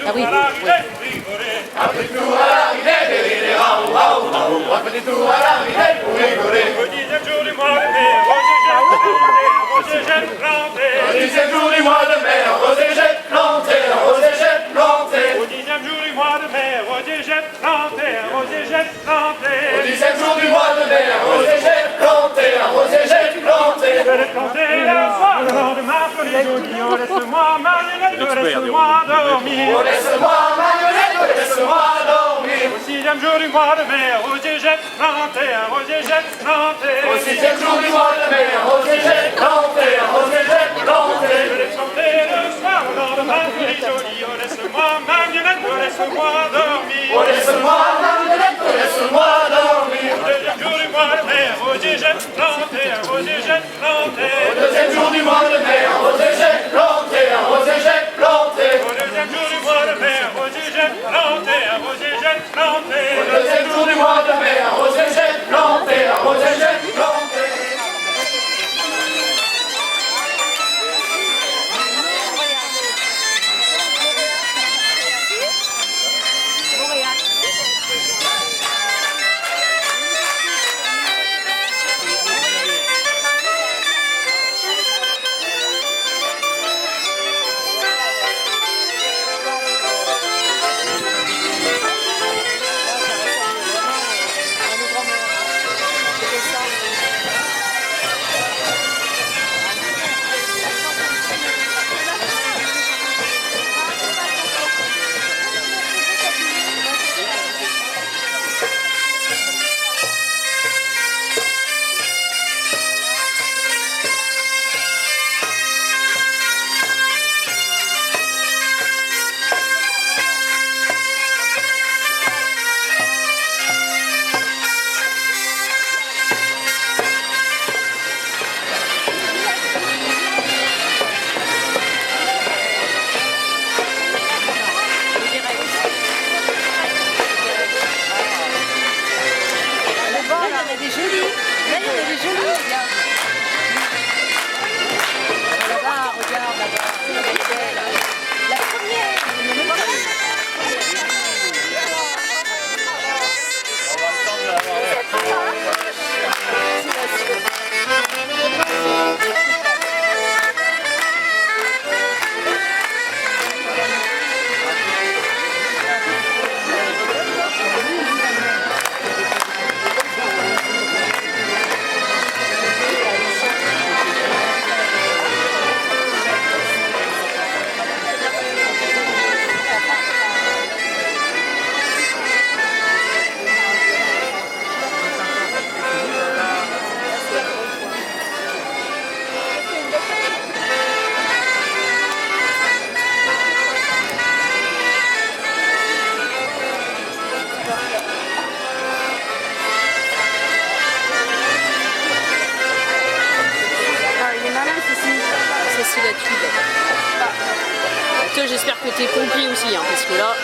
Ah oui. Laisse-moi marionnette, laisse-moi dormir. Laisse-moi marionnette, laisse-moi dormir. Au sixième jour du mois de mai, rosier jette planté, un rosier jette planté. Au sixième jour du mois de mai, un rosier jette planté, un rosier jette planté. Je l'ai chanté le soir dans le bain joli. Oh, laisse-moi marionnette, laisse-moi dormir. Oh, laisse-moi marionnette, laisse-moi dormir. Au deuxième jour du mois de mai, un rosier jette planté, un rosier jette planté. Au deuxième jour du mois de mai, un rosier jette planté, un rosier jette planté. Au deuxième jour du mois de mai, un rosier jette planté, un rosier jette planté. Au deuxième jour du mois de mai, un rosier jette planté, un rosier jette planté. J'espère que t'es compris aussi, hein, parce que là...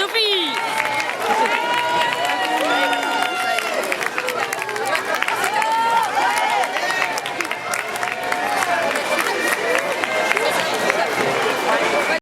Sophie.